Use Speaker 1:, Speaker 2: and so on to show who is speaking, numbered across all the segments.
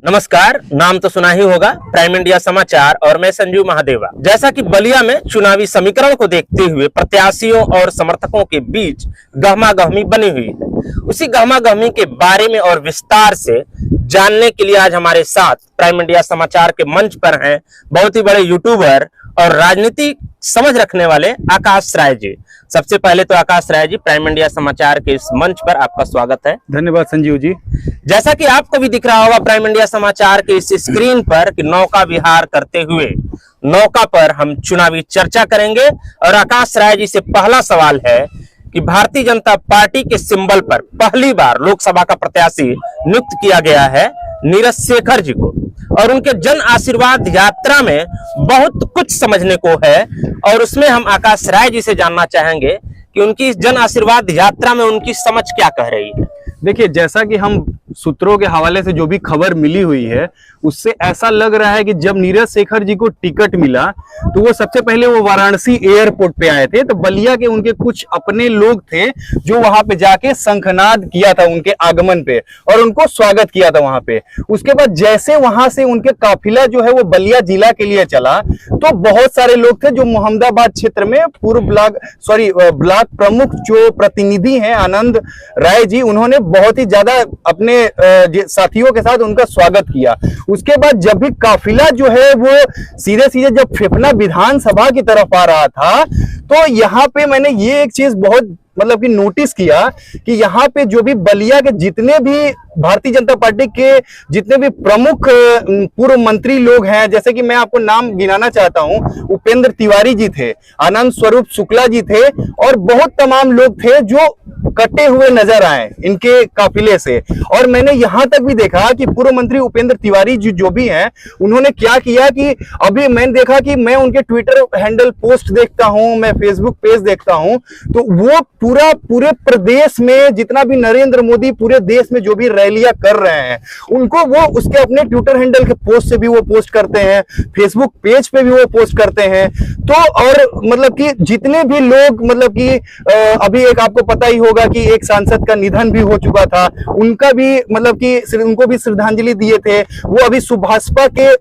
Speaker 1: नमस्कार। नाम तो सुना ही होगा, प्राइम इंडिया समाचार और मैं संजीव महादेवा। जैसा कि बलिया में चुनावी समीकरण को देखते हुए प्रत्याशियों और समर्थकों के बीच गहमागहमी बनी हुई है, उसी गहमागहमी के बारे में और विस्तार से जानने के लिए आज हमारे साथ प्राइम इंडिया समाचार के मंच पर हैं बहुत ही बड़े यूट्यूबर और राजनीति समझ रखने वाले आकाश राय जी। सबसे पहले तो आकाश राय जी, प्राइम इंडिया समाचार के इस मंच पर आपका स्वागत है।
Speaker 2: धन्यवाद संजीव जी।
Speaker 1: जैसा कि आपको भी दिख रहा होगा प्राइम इंडिया समाचार के इस स्क्रीन पर कि नौका विहार करते हुए नौका पर हम चुनावी चर्चा करेंगे। और आकाश राय जी से पहला सवाल है कि भारतीय जनता पार्टी के सिंबल पर पहली बार लोकसभा का प्रत्याशी नियुक्त किया गया है नीरज शेखर जी को, और उनके जन आशीर्वाद यात्रा में बहुत कुछ समझने को है। और उसमें हम आकाश राय जी से जानना चाहेंगे कि उनकी इस जन आशीर्वाद यात्रा में उनकी समझ क्या कह रही है।
Speaker 2: देखिए, जैसा कि हम सूत्रों के हवाले से जो भी खबर मिली हुई है उससे ऐसा लग रहा है कि जब नीरज शेखर जी को टिकट मिला तो वो सबसे पहले वो वाराणसी एयरपोर्ट पे आए थे। तो बलिया के उनके कुछ अपने लोग थे जो वहां पे जाके शंखनाद किया था उनके आगमन पे और उनको स्वागत किया था वहां पे। उसके बाद जैसे वहां से उनके काफिला जो है वो बलिया जिला के लिए चला तो बहुत सारे लोग थे जो मोहम्मदाबाद क्षेत्र में पूर्व ब्लॉक प्रमुख जो प्रतिनिधि हैं आनंद राय जी, उन्होंने बहुत ही ज्यादा अपने साथियों के साथ उनका स्वागत किया। उसके बाद जब भी काफिला जो है वो सीधे सीधे जब फेफना विधानसभा की तरफ आ रहा था तो यहाँ पे मैंने ये एक चीज बहुत मतलब कि नोटिस किया कि यहाँ पे जो भी बलिया के जितने भी भारतीय जनता पार्टी के जितने भी प्रमुख पूर्व मंत्री लोग हैं, जैसे कि मैं आपको नाम गिनाना चाहता हूं, उपेंद्र तिवारी जी थे, आनंद स्वरूप शुक्ला जी थे और बहुत तमाम लोग थे जो कटे हुए नजर आए इनके काफिले से। और मैंने यहां तक भी देखा कि पूर्व मंत्री उपेंद्र तिवारी जी जो भी हैं उन्होंने क्या किया कि अभी मैंने देखा कि मैं उनके ट्विटर हैंडल पोस्ट देखता हूं, मैं फेसबुक पेज देखता हूं, तो वो पूरे प्रदेश में जितना भी नरेंद्र मोदी पूरे देश में जो भी रैलियां कर रहे हैं उनको वो उसके अपने ट्विटर हैंडल के पोस्ट से भी वो पोस्ट करते हैं, फेसबुक पेज पे भी वो पोस्ट करते हैं। तो और मतलब कि जितने भी लोग मतलब कि अभी एक आपको पता ही होगा कि एक सांसद का निधन भी हो चुका था, उनका भी मतलब कि उनको भी श्रद्धांजलि दिए थे। वो अभी सुभाषपा के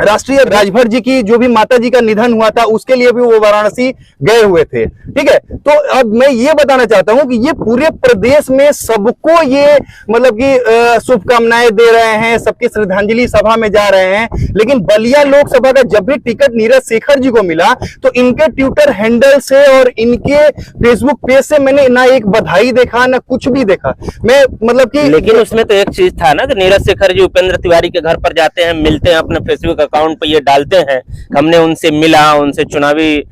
Speaker 2: राष्ट्रीय राजभर जी की जो भी माता जी का निधन हुआ था उसके लिए भी वो वाराणसी गए हुए थे। ठीक है, तो अब मैं ये बताना चाहता हूं कि ये पूरे प्रदेश में सबको ये मतलब कि शुभकामनाएं दे रहे हैं, सबकी श्रद्धांजलि सभा में जा रहे हैं। लेकिन बलिया लोकसभा का जब भी टिकट नीरज शेखर जी को मिला तो इनके ट्विटर हैंडल से और इनके फेसबुक पेज से मैंने ना एक बधाई देखा ना कुछ भी देखा। मैं मतलब कि
Speaker 1: लेकिन उसमें तो एक चीज था ना कि नीरज शेखर जी उपेंद्र तिवारी के घर पर जाते हैं, मिलते हैं, अपने फेसबुक अकाउंट पे ये डालते हैं हमने उनसे मिला, उनसे चुनावी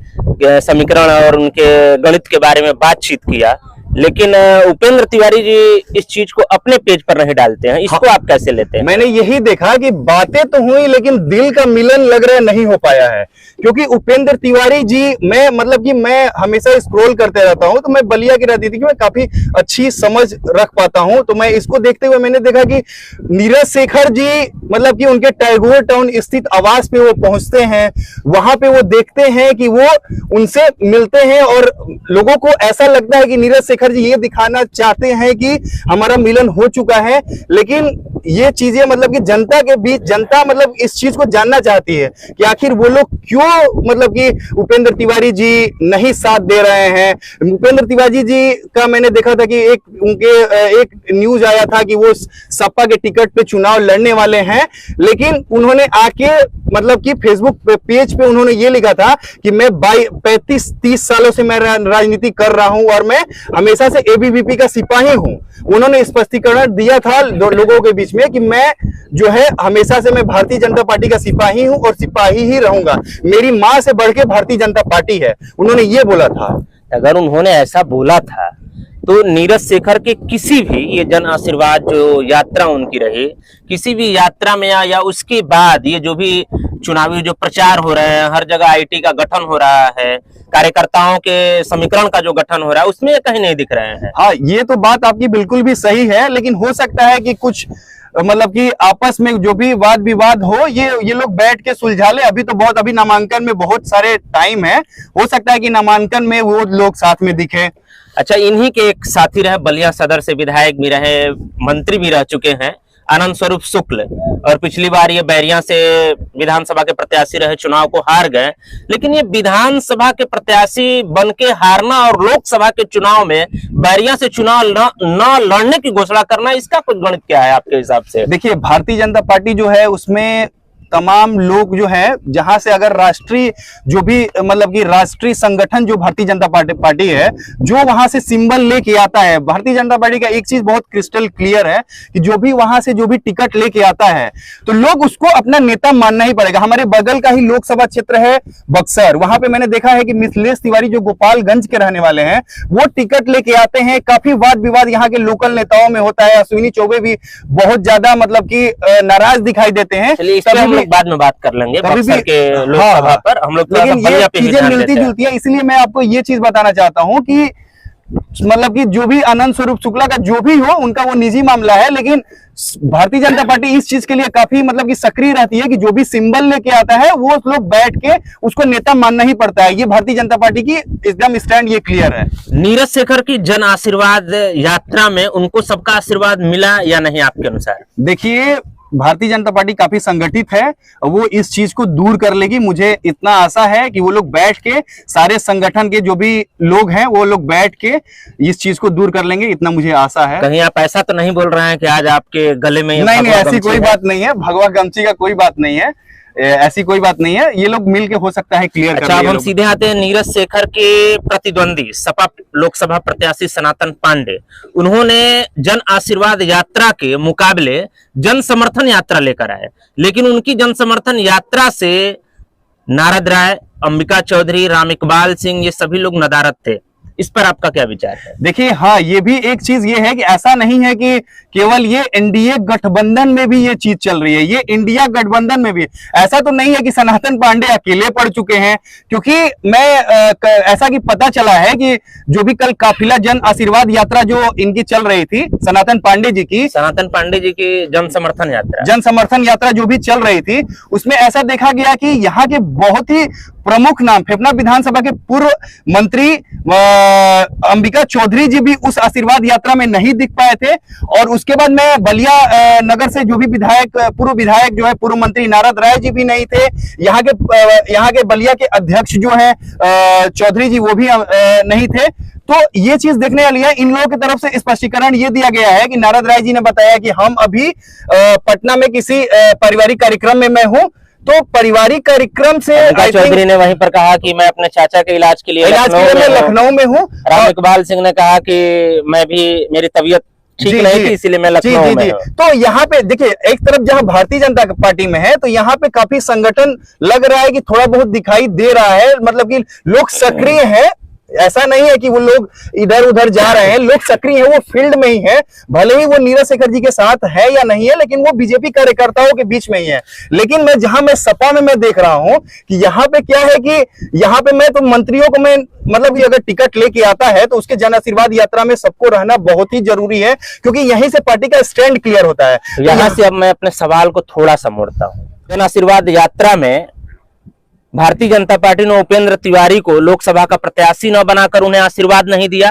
Speaker 1: समीकरण और उनके गणित के बारे में बातचीत किया। लेकिन उपेंद्र तिवारी जी इस चीज को अपने पेज पर नहीं डालते हैं, इसको आप कैसे लेते हैं?
Speaker 2: मैंने यही देखा कि बातें तो हुई लेकिन दिल का मिलन लग रहा है नहीं हो पाया है, क्योंकि उपेंद्र तिवारी जी मैं मतलब कि मैं हमेशा स्क्रॉल करते रहता हूं तो मैं बलिया की राजनीति की मैं काफी अच्छी समझ रख पाता हूं। तो मैं इसको देखते हुए मैंने देखा कि नीरज शेखर जी मतलब कि उनके टैगोर टाउन स्थित आवास पे वो पहुंचते हैं, वहां पे वो देखते हैं कि वो उनसे मिलते हैं और लोगों को ऐसा लगता है कि नीरज शेखर जी ये दिखाना चाहते हैं कि हमारा मिलन हो चुका है। लेकिन ये चीजें मतलब कि जनता के बीच जनता मतलब इस चीज को जानना चाहती है कि आखिर वो लोग क्यों मतलब कि उपेंद्र तिवारी जी नहीं साथ दे रहे हैं। उपेंद्र तिवारी जी का मैंने देखा था कि एक न्यूज आया था कि वो सपा के टिकट पे चुनाव लड़ने वाले हैं, लेकिन उन्होंने आके मतलब कि फेसबुक पेज पे उन्होंने ये लिखा था कि मैं 35-30 सालों से मैं राजनीति कर रहा हूं और मैं हमेशा से एबीवीपी का सिपाही हूं। उन्होंने स्पष्टीकरण दिया था लोगों के बीच में कि मैं जो है हमेशा से मैं भारतीय जनता पार्टी का सिपाही हूं और सिपाही ही रहूंगा, मेरी मां से बढ़ के भारतीय जनता पार्टी है, उन्होंने ये बोला था।
Speaker 1: अगर उन्होंने ऐसा बोला था तो नीरज शेखर के किसी भी ये जन आशीर्वाद जो यात्रा उनकी रही, किसी भी यात्रा में या उसके बाद ये जो भी चुनावी जो प्रचार हो रहे हैं, हर जगह आईटी का गठन हो रहा है, कार्यकर्ताओं के समीकरण का जो गठन हो रहा है, उसमें कहीं नहीं दिख रहे हैं।
Speaker 2: हाँ, ये तो बात आपकी बिल्कुल भी सही है, लेकिन हो सकता है कि कुछ मतलब कि आपस में जो भी वाद विवाद हो ये लोग बैठ के सुलझा ले। अभी नामांकन में बहुत सारे टाइम है, हो सकता है कि नामांकन में वो लोग साथ में दिखे।
Speaker 1: अच्छा, इन्हीं के एक साथी रहे, बलिया सदर से विधायक भी रहे, मंत्री भी रह चुके हैं, आनंद स्वरूप शुक्ल, और पिछली बार ये बैरिया से विधानसभा के प्रत्याशी रहे, चुनाव को हार गए। लेकिन ये विधानसभा के प्रत्याशी बन के हारना और लोकसभा के चुनाव में बैरिया से चुनाव न लड़ने की घोषणा करना, इसका कुछ गणित क्या है आपके हिसाब से?
Speaker 2: देखिए, भारतीय जनता पार्टी जो है उसमें तमाम लोग जो है, जहां से अगर राष्ट्रीय जो भी मतलब कि राष्ट्रीय संगठन जो भारतीय जनता पार्टी है, जो वहां से सिंबल लेके आता है, भारतीय जनता पार्टी का एक चीज बहुत क्रिस्टल क्लियर है कि जो भी वहां से जो भी टिकट लेके आता है तो लोग उसको अपना नेता मानना ही पड़ेगा। हमारे बगल का ही लोकसभा क्षेत्र है बक्सर, वहां पे मैंने देखा है कि मिथिलेश तिवारी जो गोपालगंज के रहने वाले हैं, वो टिकट लेके आते हैं। काफी वाद विवाद यहाँ के लोकल नेताओं में होता है। अश्विनी चौबे भी बहुत ज्यादा मतलब कि नाराज दिखाई देते हैं।
Speaker 1: बाद में बात कर लेंगे बक्सर के लोकसभा पर हम लोग,
Speaker 2: लेकिन ये चीजें मिलती जुलती है। इसलिए मैं आपको ये चीज बताना चाहता हूं कि मतलब कि जो भी आनंद स्वरूप शुक्ला का जो भी हो, उनका वो निजी मामला है, लेकिन भारतीय जनता पार्टी इस चीज के लिए काफी मतलब कि सक्रिय रहती है कि जो भी सिंबल लेके आता है वो लोग बैठ के उसको नेता मानना ही पड़ता है। ये भारतीय जनता पार्टी की एकदम स्टैंड ये क्लियर है।
Speaker 1: नीरज शेखर की जन आशीर्वाद यात्रा में उनको सबका आशीर्वाद मिला या नहीं आपके अनुसार?
Speaker 2: देखिए, भारतीय जनता पार्टी काफी संगठित है, वो इस चीज को दूर कर लेगी। मुझे इतना आशा है कि वो लोग बैठ के, सारे संगठन के जो भी लोग हैं वो लोग बैठ के इस चीज को दूर कर लेंगे, इतना मुझे आशा है।
Speaker 1: कहीं आप ऐसा तो नहीं बोल रहे हैं कि आज आपके गले में
Speaker 2: नहीं, ऐसी कोई बात नहीं है, भगवा गमछी का कोई बात नहीं है, ऐसी कोई बात नहीं है। ये लोग मिलके हो सकता है क्लियर कर।
Speaker 1: अच्छा, अब हम सीधे आते हैं नीरज शेखर के प्रतिद्वंदी सपा लोकसभा प्रत्याशी सनातन पांडे। उन्होंने जन आशीर्वाद यात्रा के मुकाबले जन समर्थन यात्रा लेकर आए, लेकिन उनकी जन समर्थन यात्रा से नारद राय, अंबिका चौधरी, राम इकबाल सिंह, ये सभी लोग नदारद थे। इस पर आपका क्या विचार है?
Speaker 2: देखिए, हाँ, ये भी एक चीज ये है कि ऐसा नहीं है कि केवल ये एनडीए गठबंधन में भी ये चीज चल रही है, ये इंडिया गठबंधन में भी। ऐसा तो नहीं है कि सनातन पांडे अकेले पड़ चुके हैं, क्योंकि ऐसा कि पता चला है कि जो भी कल काफिला जन आशीर्वाद यात्रा जो इनकी चल रही थी, सनातन पांडे जी की जन समर्थन यात्रा जो भी चल रही थी, उसमें ऐसा देखा गया कि यहाँ के बहुत ही प्रमुख नाम, फेफना विधानसभा के पूर्व मंत्री अंबिका चौधरी जी भी उस आशीर्वाद यात्रा में नहीं दिख पाए थे। और उसके बाद में बलिया नगर से जो भी विधायक, पूर्व विधायक जो है, पूर्व मंत्री नारद राय जी भी नहीं थे। यहाँ के बलिया के अध्यक्ष जो है चौधरी जी, वो भी नहीं थे। तो ये चीज देखने वाली है। इन लोगों की तरफ से स्पष्टीकरण ये दिया गया है कि नारद राय जी ने बताया कि हम अभी पटना में किसी पारिवारिक कार्यक्रम में मैं हूं, तो पारिवारिक कार्यक्रम से
Speaker 1: चौधरी ने वहीं पर कहा कि मैं अपने चाचा के इलाज के लिए
Speaker 2: लखनऊ में हूँ।
Speaker 1: राम इकबाल सिंह ने कहा कि मैं भी, मेरी तबीयत ठीक नहीं थी इसीलिए मैं लखनऊ में हूं।
Speaker 2: तो यहाँ पे देखिए, एक तरफ जहाँ भारतीय जनता पार्टी में है, तो यहाँ पे काफी संगठन लग रहा है कि थोड़ा बहुत दिखाई दे रहा है, मतलब कि लोग सक्रिय हैं। ऐसा नहीं है कि वो लोग इधर उधर जा रहे हैं, लोग सक्रिय हैं, वो फील्ड में ही है। भले ही वो नीरज शेखर जी के साथ है या नहीं है, लेकिन वो बीजेपी कार्यकर्ताओं के बीच में ही है। लेकिन मैं सपा में मैं देख रहा हूं कि यहाँ पे क्या है कि यहाँ पे मैं तो मंत्रियों को मैं मतलब कि अगर टिकट लेके आता है तो उसके जन आशीर्वाद यात्रा में सबको रहना बहुत ही जरूरी है, क्योंकि यहीं से पार्टी का स्टैंड क्लियर होता है।
Speaker 1: यहाँ से अब मैं अपने सवाल को थोड़ा सा मोड़ता हूँ। जन आशीर्वाद यात्रा में भारतीय जनता पार्टी ने उपेंद्र तिवारी को लोकसभा का प्रत्याशी न बनाकर उन्हें आशीर्वाद नहीं दिया।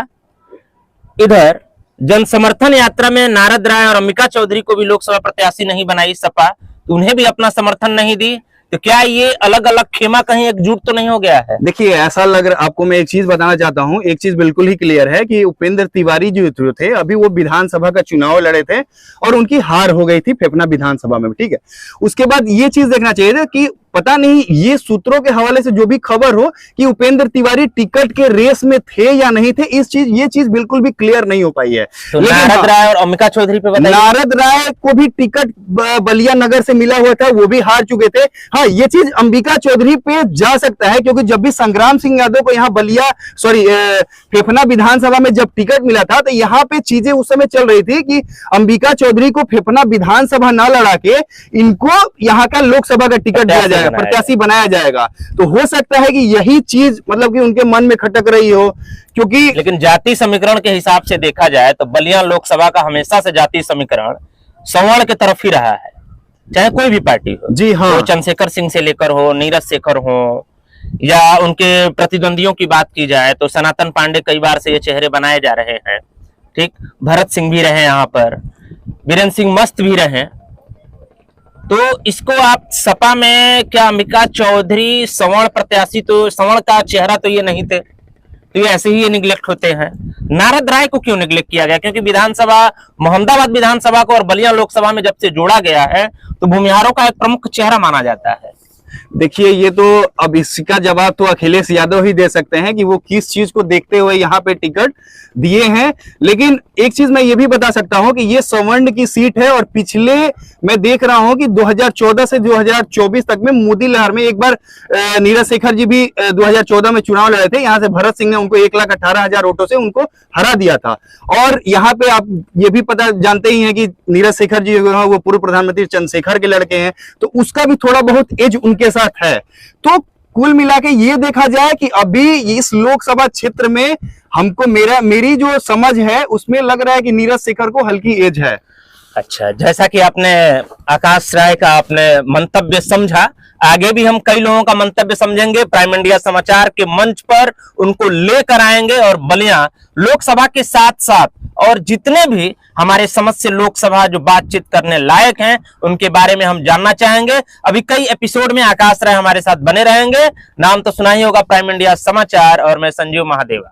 Speaker 1: इधर जन समर्थन यात्रा में नारद राय और अंबिका चौधरी को भी लोकसभा प्रत्याशी नहीं बनाई सपा, तो उन्हें भी अपना समर्थन नहीं दी। तो क्या ये अलग अलग खेमा कहीं एकजुट तो नहीं हो गया है?
Speaker 2: देखिए, ऐसा लग रहा, आपको मैं एक चीज बताना चाहता हूं। एक चीज बिल्कुल ही क्लियर है कि उपेंद्र तिवारी जो थे, अभी वो विधानसभा का चुनाव लड़े थे और उनकी हार हो गई थी फेफना विधानसभा में, ठीक है। उसके बाद ये चीज देखना चाहिए था कि पता नहीं ये सूत्रों के हवाले से जो भी खबर हो कि उपेंद्र तिवारी टिकट के रेस में थे या नहीं थे, ये चीज बिल्कुल भी क्लियर नहीं हो पाई है।
Speaker 1: तो नारद राय और अंबिका चौधरी पे बताइए।
Speaker 2: नारद राय को भी टिकट बलिया नगर से मिला हुआ था, वो भी हार चुके थे। हाँ, ये चीज अंबिका चौधरी पे जा सकता है, क्योंकि जब भी संग्राम सिंह यादव को यहाँ फेफना विधानसभा में जब टिकट मिला था, तो यहाँ पे चीजें उस समय चल रही थी कि अंबिका चौधरी को फेफना विधानसभा ना लड़ा के इनको यहाँ का लोकसभा का टिकट दिया जाएगा, प्रत्याशी बनाया जाएगा। तो हो सकता है कि यही चीज मतलब कि उनके मन में खटक रही हो, क्योंकि
Speaker 1: लेकिन जाति समीकरण के हिसाब से देखा जाए तो बलिया लोकसभा का हमेशा से जाति समीकरण सवर्ण की तरफ ही रहा है, चाहे कोई भी पार्टी हो।
Speaker 2: जी हाँ,
Speaker 1: तो चंद्रशेखर सिंह से लेकर हो, नीरज शेखर हो, या उनके प्रतिद्वंदियों की बात की जाए तो सनातन पांडे कई बार से ये चेहरे बनाए जा रहे हैं, ठीक। भरत सिंह भी रहे यहाँ पर, बीरेन्द्र सिंह मस्त भी रहे, तो इसको आप सपा में क्या अंबिका चौधरी सवर्ण प्रत्याशी, तो सवर्ण का चेहरा तो ये नहीं थे, तो ये ऐसे ही ये निगलेक्ट होते हैं। नारद राय को क्यों निगलेक्ट किया गया? क्योंकि विधानसभा, मोहम्मदाबाद विधानसभा को और बलिया लोकसभा में जब से जोड़ा गया है तो भूमिहारों का एक प्रमुख चेहरा माना जाता है।
Speaker 2: देखिए, ये तो अब इसका जवाब तो अखिलेश यादव ही दे सकते हैं कि वो किस चीज को देखते हुए यहाँ पे टिकट दिए हैं। लेकिन एक चीज मैं ये भी बता सकता हूं कि ये सवर्ण की सीट है और पिछले मैं देख रहा हूं कि 2014 से 2024 तक में मोदी लहर में एक बार नीरज शेखर जी भी 2014 में चुनाव लड़े थे। यहां से भरत सिंह ने उनको 1,18,000 वोटों से उनको हरा दिया था। और यहाँ पे आप ये भी पता जानते ही हैं कि नीरज शेखर जी वो पूर्व प्रधानमंत्री चंद्रशेखर के लड़के हैं, तो उसका भी थोड़ा बहुत एज उनके साथ है। तो कुल मिला के ये देखा जाए कि अभी इस लोकसभा क्षेत्र में हमको मेरी जो समझ है उसमें लग रहा है कि नीरज शेखर को हल्की एज है।
Speaker 1: अच्छा, जैसा कि आपने आकाश राय का आपने मंतव्य समझा, आगे भी हम कई लोगों का मंतव्य समझेंगे, प्राइम इंडिया समाचार के मंच पर उनको लेकर आएंगे और बलिया लोकसभा के साथ साथ और जितने भी हमारे समझ से लोकसभा जो बातचीत करने लायक हैं उनके बारे में हम जानना चाहेंगे। अभी कई एपिसोड में आकाश राय हमारे साथ बने रहेंगे। नाम तो सुना ही होगा, प्राइम इंडिया समाचार, और मैं संजीव महादेवा।